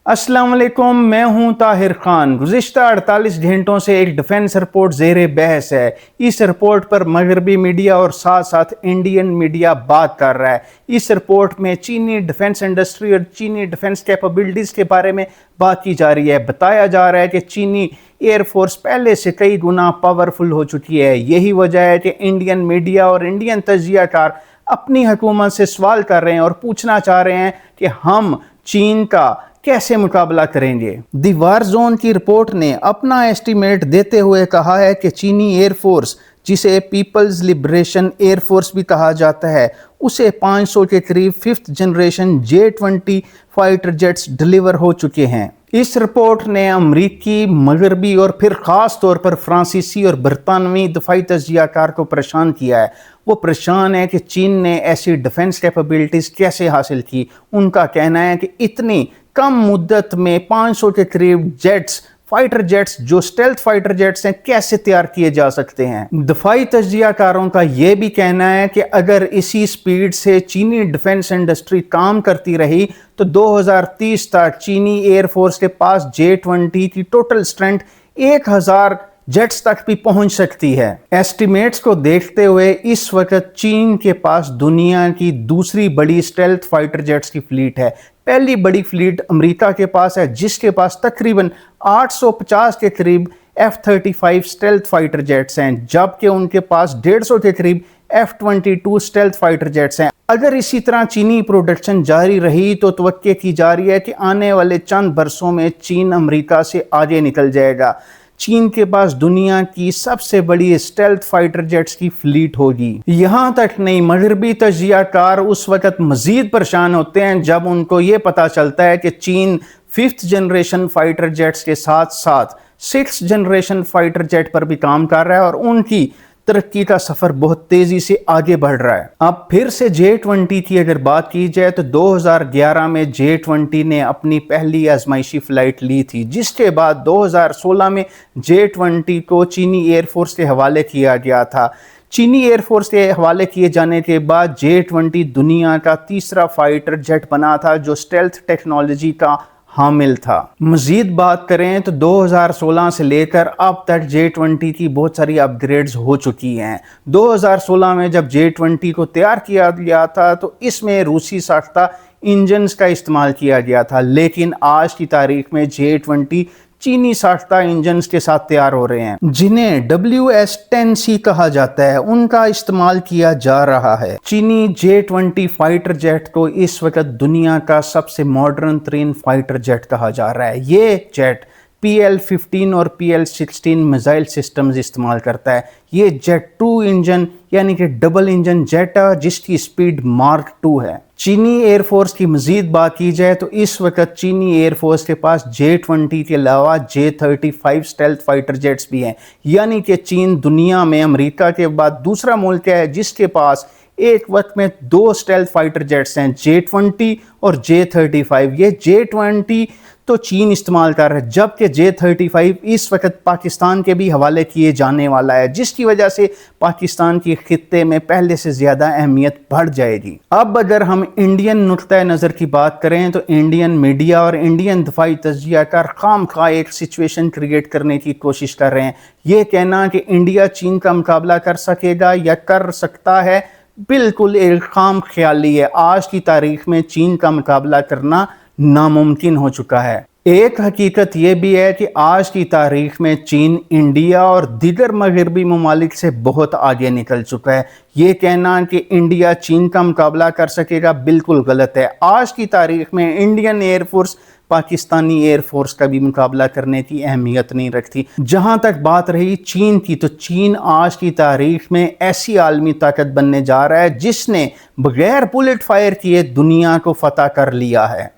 अस्सलाम वालेकुम, मैं हूं ताहिर खान। गुज़िश्ता 48 घंटों से एक डिफेंस रिपोर्ट ज़ेरे बहस है। इस रिपोर्ट पर मगरबी मीडिया और साथ साथ इंडियन मीडिया बात कर रहा है। इस रिपोर्ट में चीनी डिफेंस इंडस्ट्री और चीनी डिफेंस कैपेबिलिटीज़ के बारे में बात की जा रही है। बताया जा रहा है कि चीनी एयरफोर्स पहले से कई गुना पावरफुल हो चुकी है। यही वजह है कि इंडियन मीडिया और इंडियन तज्ज़ियाकार अपनी हुकूमत से सवाल कर रहे हैं और पूछना चाह रहे हैं कि हम चीन का कैसे मुकाबला करेंगे। दी वार जोन की रिपोर्ट ने अपना एस्टीमेट देते हुए कहा है कि चीनी एयरफोर्स, जिसे पीपल्स लिबरेशन एयरफोर्स भी कहा जाता है, उसे 500 के करीब 5th generation J-20 fighter jets deliver हो चुके हैं। इस रिपोर्ट ने अमरीकी, मगरबी और फिर ख़ास तौर पर फ्रांसीसी और बरतानवी दफाई तज्ज़ियाकार को परेशान किया है। वो परेशान है कि चीन ने ऐसी डिफेंस कैपेबिलिटीज़ कैसे हासिल की। उनका कहना है कि इतनी कम मुद्दत में 500 के करीब जेट्स, फाइटर जेट्स जो स्टेल्थ फाइटर जेट्स हैं, कैसे तैयार किए जा सकते हैं। दफाई तज्ज़ियाकारों का यह भी कहना है कि अगर इसी स्पीड से चीनी डिफेंस इंडस्ट्री काम करती रही तो 2030 तक चीनी एयरफोर्स के पास J-20 की टोटल स्ट्रेंथ 1000 जेट्स तक भी पहुंच सकती है। एस्टिमेट्स को देखते हुए इस वक्त चीन के पास दुनिया की दूसरी बड़ी स्टेल्थ फाइटर जेट्स की फ्लीट है। पहली बड़ी फ्लीट अमेरिका के पास है, जिसके पास तकरीबन 850 के करीब F-35 स्टेल्थ फाइटर जेट्स हैं, जबकि उनके पास 150 के करीब F-22 स्टेल्थ फाइटर जेट्स हैं। अगर इसी तरह चीनी प्रोडक्शन जारी रही तो तवक्के की जा रही है कि आने वाले चंद बरसों में चीन अमेरिका से आगे निकल जाएगा। चीन के पास दुनिया की सबसे बड़ी स्टेल्थ फाइटर जेट्स की फ्लीट होगी। यहाँ तक नहीं, मगरबी तज्ज़ियाकार उस वक्त मजीद परेशान होते हैं जब उनको ये पता चलता है कि चीन 5th जनरेशन फाइटर जेट्स के साथ साथ 6th जनरेशन फाइटर जेट पर भी काम कर रहा है और उनकी तरक्की का सफर बहुत तेजी से आगे बढ़ रहा है। अब फिर से J-20 की अगर बात की जाए तो 2011 में J-20 ने अपनी पहली आजमाइशी फ्लाइट ली थी, जिसके बाद 2016 में J-20 को चीनी एयरफोर्स के हवाले किया गया था। चीनी एयरफोर्स के हवाले किए जाने के बाद J-20 दुनिया का तीसरा फाइटर जेट बना था जो स्टेल्थ टेक्नोलॉजी का हामिल था। मजीद बात करें तो 2016 से लेकर अब तक J-20 की बहुत सारी अपग्रेड्स हो चुकी हैं। 2016 में जब J-20 को तैयार किया गया था तो इसमें रूसी साख्ता इंजन्स का इस्तेमाल किया गया था, लेकिन आज की तारीख में J-20 चीनी साख्ता इंजन्स के साथ तैयार हो रहे हैं, जिन्हें WS-10C कहा जाता है, उनका इस्तेमाल किया जा रहा है। चीनी J-20 फाइटर जेट को इस वक्त दुनिया का सबसे मॉडर्न तरीन फाइटर जेट कहा जा रहा है। ये जेट PL-15 और PL-16 मिसाइल सिस्टम्स इस्तेमाल करता है। ये जेट 2 इंजन यानी कि डबल इंजन जेट है, जिसकी स्पीड मार्क 2 है। चीनी एयरफोर्स की मजीद बात की जाए तो इस वक्त चीनी एयरफोर्स के पास J-20 के अलावा J-35 स्टेल्थ फाइटर जेट्स भी हैं, यानी कि चीन दुनिया में अमेरिका के बाद दूसरा मुल्क है जिसके पास एक वक्त में 2 स्टेल्थ फाइटर जेट्स हैं, J-20 और J-35। ये J-20 तो चीन इस्तेमाल कर रहा है, जबकि J-35 इस वक्त पाकिस्तान के भी हवाले किए जाने वाला है, जिसकी वजह से पाकिस्तान की खित्ते में पहले से ज़्यादा अहमियत बढ़ जाएगी। अब अगर हम इंडियन नुक्ता नज़र की बात करें तो इंडियन मीडिया और इंडियन दफाई तज्ज़ियाकार खामखा एक सिचुएशन क्रिएट करने की कोशिश कर रहे हैं। ये कहना कि इंडिया चीन का मुकाबला कर सकेगा या कर सकता है, बिल्कुल एक खाम ख्याली है। आज की तारीख में चीन का मुकाबला करना नामुमकिन हो चुका है। एक हकीकत यह भी है कि आज की तारीख में चीन इंडिया और दीगर मगरबी ममालिक से बहुत आगे निकल चुका है। ये कहना कि इंडिया चीन का मुकाबला कर सकेगा बिल्कुल गलत है। आज की तारीख में इंडियन एयरफोर्स पाकिस्तानी एयरफोर्स का भी मुकाबला करने की अहमियत नहीं रखती। जहां तक बात रही चीन की, तो चीन आज की तारीख में ऐसी आलमी ताकत बनने जा रहा है जिसने बगैर बुलेट फायर किए दुनिया को फतह कर लिया है।